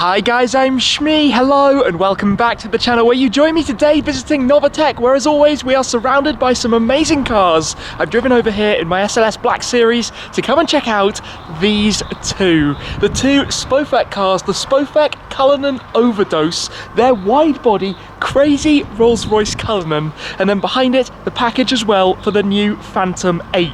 Hi guys, I'm Shmee, hello and welcome back to the channel where you join me today visiting Novitec, where as always we are surrounded by some amazing cars. I've driven over here in my SLS Black Series to come and check out these two. The two Spofec cars, the Spofec Cullinan Overdose, their wide body crazy Rolls-Royce Cullinan, and then behind it the package as well for the new Phantom 8.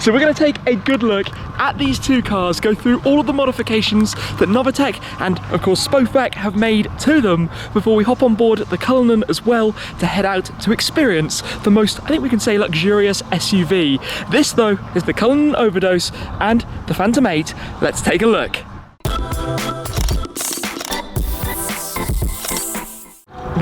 So we're going to take a good look at these two cars, go through all of the modifications that Novitec and of course Spofec have made to them before we hop on board the Cullinan as well to head out to experience the most, I think we can say, luxurious SUV. This though is the Cullinan Overdose and the Phantom 8. Let's take a look.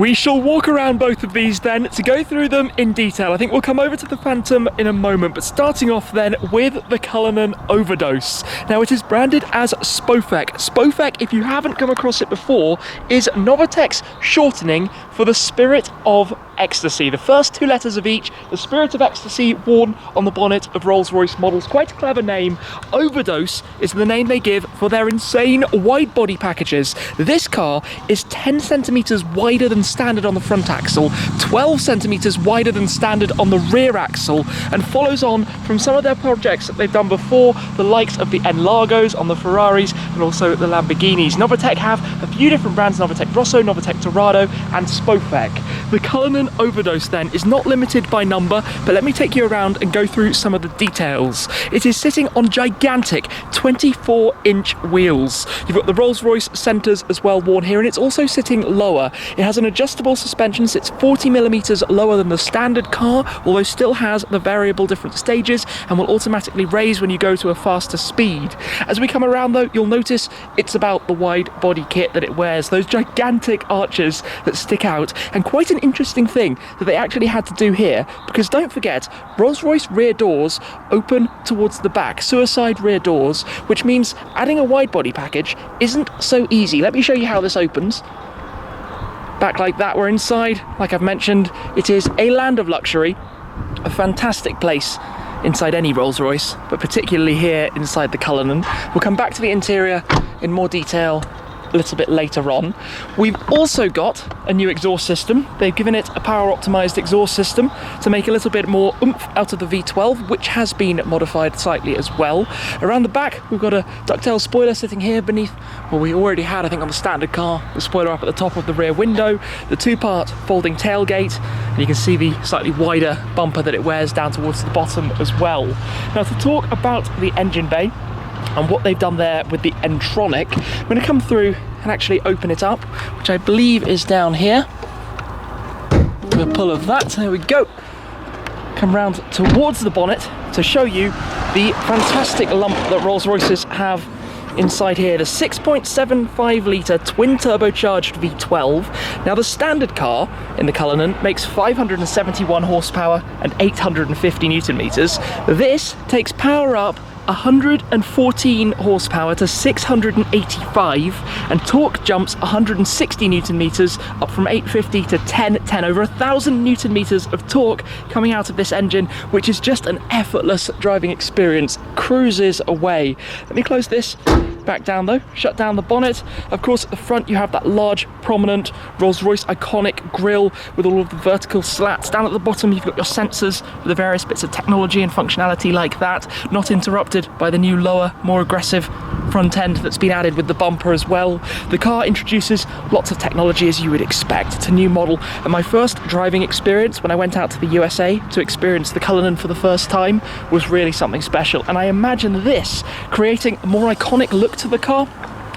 We shall walk around both of these then to go through them in detail. I think we'll come over to the Phantom in a moment, but starting off then with the Cullinan Overdose. Now it is branded as Spofec. Spofec, if you haven't come across it before, is Novitec's shortening for the Spirit of Ecstasy. The first two letters of each, the Spirit of Ecstasy, worn on the bonnet of Rolls-Royce models. Quite a clever name. Overdose is the name they give for their insane wide body packages. This car is 10 centimeters wider than standard on the front axle, 12 centimeters wider than standard on the rear axle, and follows on from some of their projects that they've done before, the likes of the N-Largos on the Ferraris and also the Lamborghinis. Novitec have a few different brands: Novitec Rosso, Novitec Dorado and Spofec. The Cullinan Overdose then is not limited by number, but let me take you around and go through some of the details. It is sitting on gigantic 24-inch wheels. You've got the Rolls-Royce centres as well worn here, and it's also sitting lower. It has an adjustable suspension, sits 40 millimeters lower than the standard car, although still has the variable different stages and will automatically raise when you go to a faster speed. As we come around though, you'll notice it's about the wide body kit that it wears, those gigantic arches that stick out, and quite an interesting thing that they actually had to do here, because don't forget, Rolls-Royce rear doors open towards the back, suicide rear doors, which means adding a wide body package isn't so easy. Let me show you how this opens. Back like that, we're inside. Like I've mentioned, it is a land of luxury, a fantastic place inside any Rolls-Royce, but particularly here inside the Cullinan. We'll come back to the interior in more detail a little bit later on. We've also got a new exhaust system. They've given it a power optimized exhaust system to make a little bit more oomph out of the V12, which has been modified slightly as well. Around the back, we've got a ducktail spoiler sitting here beneath, well, we already had, I think, on the standard car, the spoiler up at the top of the rear window, the two-part folding tailgate, and you can see the slightly wider bumper that it wears down towards the bottom as well. Now, to talk about the engine bay and what they've done there with the N-Tronic, I'm going to come through and actually open it up, which I believe is down here. With a pull of that, there we go. Come round towards the bonnet to show you the fantastic lump that Rolls-Royces have inside here, the 6.75 litre twin turbocharged V12. Now the standard car in the Cullinan makes 571 horsepower and 850 newton meters. This takes power up 114 horsepower to 685, and torque jumps 160 newton meters up from 850 to 1010, over 1,000 newton meters of torque coming out of this engine, which is just an effortless driving experience. Cruises away. Let me close this back down though, shut down the bonnet. Of course, at the front you have that large, prominent Rolls-Royce iconic grille with all of the vertical slats. Down at the bottom you've got your sensors with the various bits of technology and functionality like that, not interrupted by the new lower, more aggressive front end that's been added with the bumper as well. The car introduces lots of technology as you would expect. It's a new model, and my first driving experience when I went out to the USA to experience the Cullinan for the first time was really something special, and I imagine this creating a more iconic look to the car,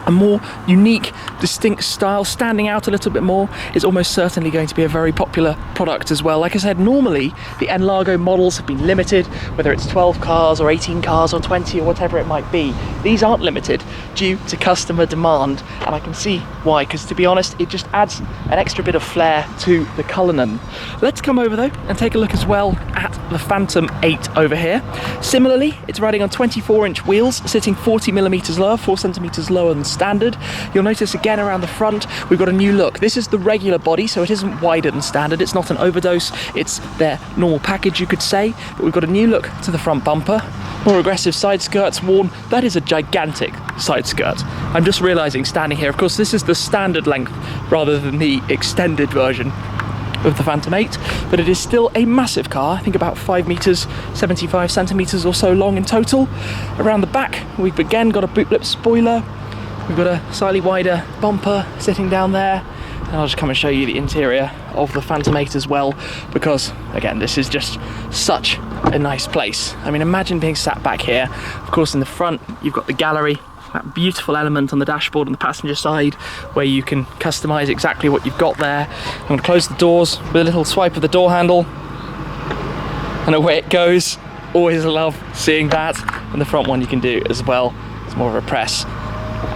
a more unique, distinct style, standing out a little bit more, is almost certainly going to be a very popular product as well. Like I said, normally the N-Largo models have been limited, whether it's 12 cars or 18 cars or 20 or whatever it might be. These aren't limited due to customer demand, and I can see why, because to be honest, it just adds an extra bit of flair to the Cullinan. Let's come over though and take a look as well at the Phantom 8 over here. Similarly, it's riding on 24-inch wheels, sitting 40 millimeters lower, 4 centimeters lower than standard. You'll notice again around the front, we've got a new look. This is the regular body, so it isn't wider than standard. It's not an overdose, it's their normal package, you could say. But we've got a new look to the front bumper. More aggressive side skirts worn. That is a gigantic side skirt. I'm just realizing standing here, of course, this is the standard length rather than the extended version of the Phantom 8, but it is still a massive car. I think about 5 meters, 75 centimeters or so long in total. Around the back, we've again got a boot lip spoiler. We've got a slightly wider bumper sitting down there. And I'll just come and show you the interior of the Phantom 8 as well, because again, this is just such a nice place. I mean, imagine being sat back here. Of course, in the front, you've got the gallery, that beautiful element on the dashboard on the passenger side where you can customize exactly what you've got there. I'm going to close the doors with a little swipe of the door handle and away it goes. Always love seeing that. And the front one you can do as well. It's more of a press.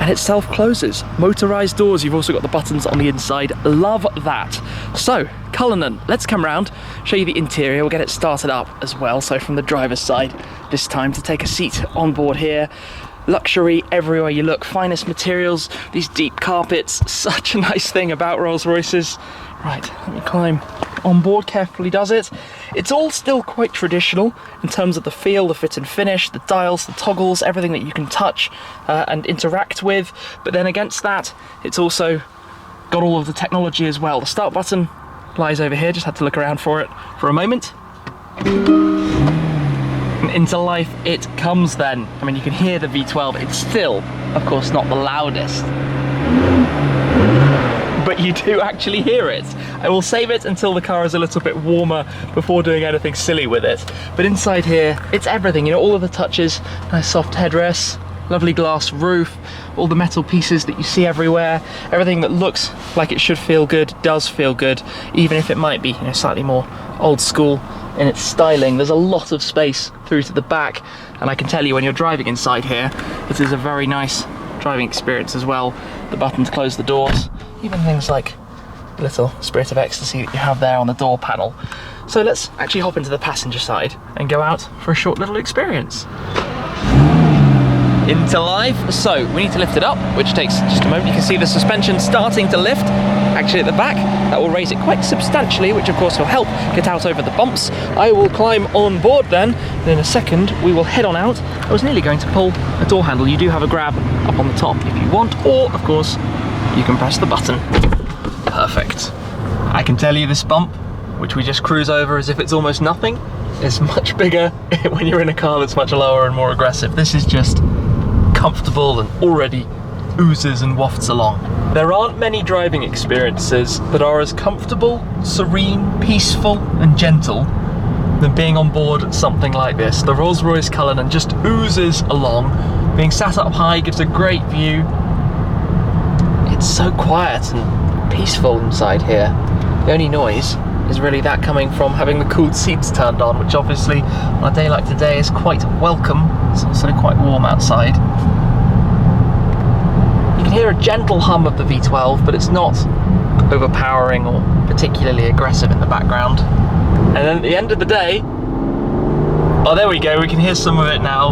And it self-closes. Motorized doors, you've also got the buttons on the inside. Love that. So, Cullinan, let's come around, show you the interior. We'll get it started up as well. So from the driver's side, this time to take a seat on board here. Luxury everywhere you look, finest materials, these deep carpets, such a nice thing about Rolls-Royces. Right, let me climb on board, carefully does it. It's all still quite traditional in terms of the feel, the fit and finish, the dials, the toggles, everything that you can touch and interact with. But then against that, it's also got all of the technology as well. The start button lies over here, just had to look around for it for a moment. Into life it comes then. I mean, you can hear the V12. It's still, of course, not the loudest, but you do actually hear it. I will save it until the car is a little bit warmer before doing anything silly with it. But inside here, it's everything, you know, all of the touches, nice soft headrests, lovely glass roof, all the metal pieces that you see everywhere, everything that looks like it should feel good, does feel good, even if it might be, you know, slightly more old school in its styling. There's a lot of space through to the back, and I can tell you when you're driving inside here, it is a very nice driving experience as well. The button to close the doors, even things like the little Spirit of Ecstasy that you have there on the door panel. So let's actually hop into the passenger side and go out for a short little experience. Into life. So we need to lift it up, which takes just a moment. You can see the suspension starting to lift actually at the back. That will raise it quite substantially, which of course will help get out over the bumps. I will climb on board then, and in a second we will head on out. I was nearly going to pull a door handle. You do have a grab up on the top if you want, or of course you can press the button. Perfect. I can tell you this bump, which we just cruise over as if it's almost nothing, is much bigger when you're in a car that's much lower and more aggressive. This is just comfortable and already oozes and wafts along. There aren't many driving experiences that are as comfortable, serene, peaceful and gentle than being on board something like this. The Rolls-Royce Cullinan just oozes along. Being sat up high gives a great view. It's so quiet and peaceful inside here. The only noise is really that coming from having the cooled seats turned on, which obviously on a day like today is quite welcome. It's also quite warm outside. You can hear a gentle hum of the V12, but it's not overpowering or particularly aggressive in the background. And then at the end of the day, oh, there we go, we can hear some of it now.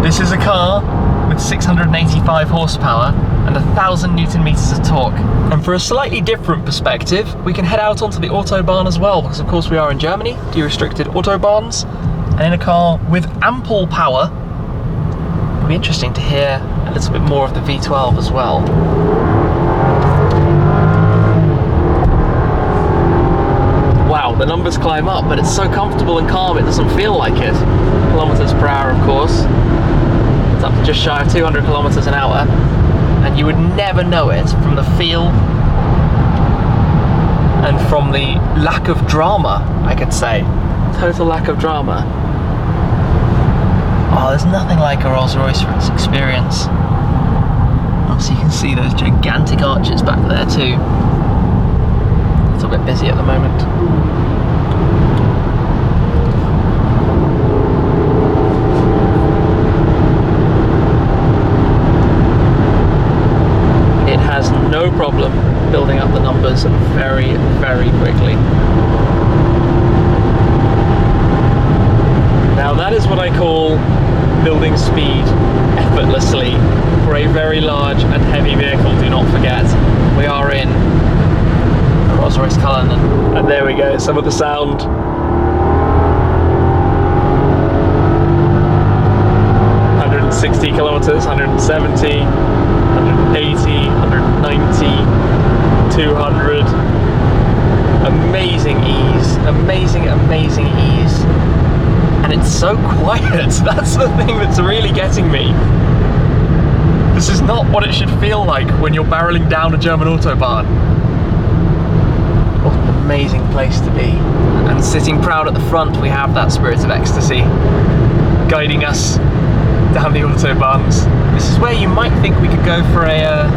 This is a car with 685 horsepower and 1,000 Newton meters of torque. And for a slightly different perspective, we can head out onto the Autobahn as well, because of course we are in Germany, de-restricted Autobahns, and in a car with ample power. It'll be interesting to hear a little bit more of the V12 as well. Wow, the numbers climb up, but it's so comfortable and calm it doesn't feel like it. Kilometers per hour, of course. It's up to just shy of 200 kilometers an hour. And you would never know it from the feel and from the lack of drama, I could say. Total lack of drama. Oh, there's nothing like a Rolls-Royce for its experience. Obviously you can see those gigantic arches back there too. A little bit busy at the moment. No problem building up the numbers very, very quickly. Now that is what I call building speed effortlessly for for a very large and heavy vehicle, do not forget. We are in a Rolls-Royce Cullinan. And there we go, some of the sound. Kilometers, 170, 180, 190, 200. Amazing ease, amazing ease. And it's so quiet. That's the thing that's really getting me. This is not what it should feel like when you're barreling down a German Autobahn. What an amazing place to be. And sitting proud at the front, we have that Spirit of Ecstasy guiding us down the Autobahns. This is where you might think we could go for a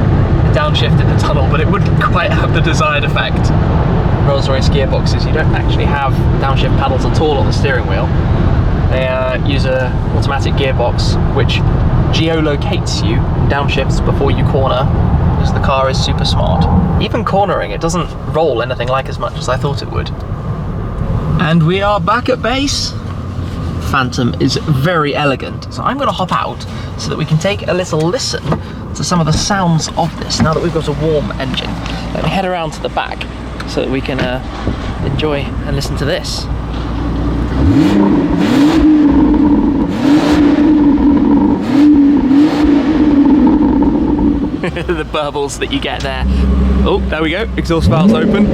downshift in the tunnel, but it wouldn't quite have the desired effect. Rolls-Royce gearboxes, you don't actually have downshift paddles at all on the steering wheel. They use an automatic gearbox which geolocates you in downshifts before you corner, because the car is super smart. Even cornering, it doesn't roll anything like as much as I thought it would. And we are back at base. Phantom is very elegant, so I'm going to hop out so that we can take a little listen to some of the sounds of this now that we've got a warm engine. Let me head around to the back so that we can enjoy and listen to this. The burbles that you get there. Oh, there we go, exhaust valves open.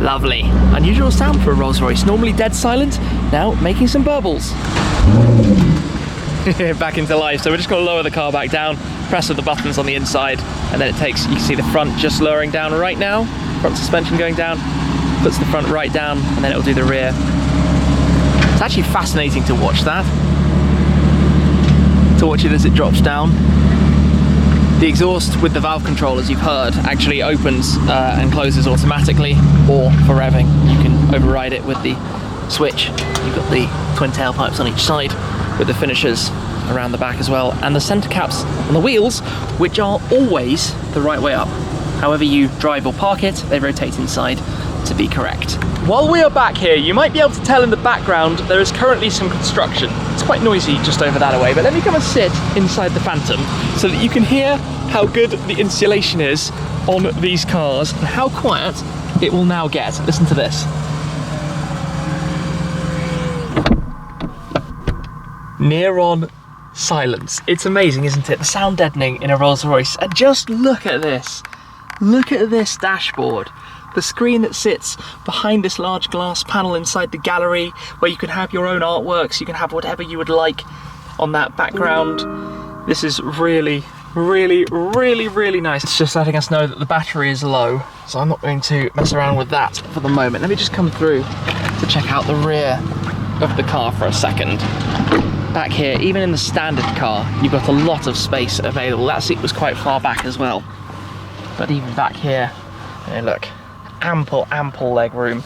Lovely. Unusual sound for a Rolls-Royce. Normally dead silent, now making some burbles. Back into life. So we're just going to lower the car back down, press of the buttons on the inside, and then it takes, you can see the front just lowering down right now. Front suspension going down, puts the front right down, and then it'll do the rear. It's actually fascinating to watch that. To watch it as it drops down. The exhaust with the valve control, as you've heard, actually opens and closes automatically, or for revving, you can override it with the switch. You've got the twin tailpipes on each side with the finishers around the back as well, and the center caps on the wheels, which are always the right way up. However you drive or park it, they rotate inside to be correct. While we are back here, you might be able to tell in the background there is currently some construction. It's quite noisy just over that way, but let me come and sit inside the Phantom so that you can hear how good the insulation is on these cars and how quiet it will now get. Listen to this. Near on silence. It's amazing, isn't it? The sound deadening in a Rolls-Royce. And just look at this. Look at this dashboard. The screen that sits behind this large glass panel inside the gallery, where you can have your own artworks, you can have whatever you would like on that background. This is really nice. It's just letting us know that the battery is low, so I'm not going to mess around with that for the moment. Let me just come through to check out the rear of the car for a second. Back here, even in the standard car, you've got a lot of space available. That seat was quite far back as well. But even back here, look, ample leg room.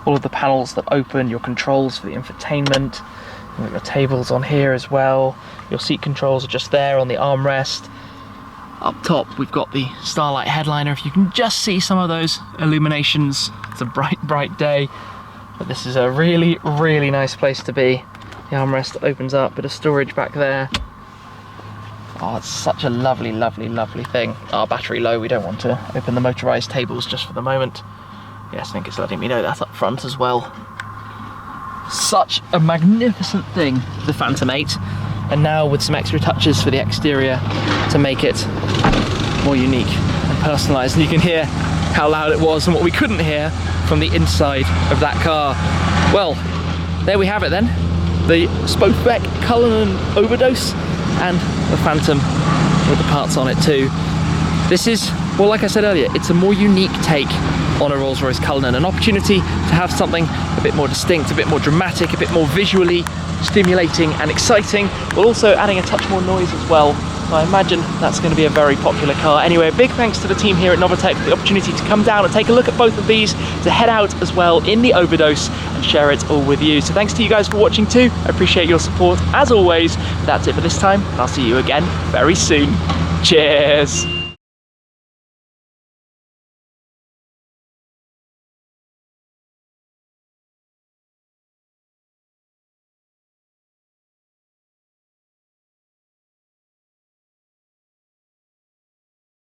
All of the panels that open, your controls for the infotainment. You've got your tables on here as well. Your seat controls are just there on the armrest. Up top, we've got the Starlight headliner. If you can just see some of those illuminations, it's a bright day. But this is a really nice place to be. The armrest opens up, bit of storage back there. Oh, it's such a lovely thing. Our battery low, we don't want to open the motorized tables just for the moment. Yes, I think it's letting me know that up front as well. Such a magnificent thing, the Phantom 8. And now with some extra touches for the exterior to make it more unique and personalized. And you can hear how loud it was and what we couldn't hear from the inside of that car. Well, there we have it then. The Spofec Cullinan Overdose and the Phantom with the parts on it too. This is, well, like I said earlier, it's a more unique take on a Rolls-Royce Cullinan, an opportunity to have something a bit more distinct, a bit more dramatic, a bit more visually stimulating and exciting, while also adding a touch more noise as well. So I imagine that's going to be a very popular car. Anyway, a big thanks to the team here at Novitec for the opportunity to come down and take a look at both of these, to head out as well in the Overdose and share it all with you. So thanks to you guys for watching too. I appreciate your support as always. That's it for this time, and I'll see you again very soon. Cheers.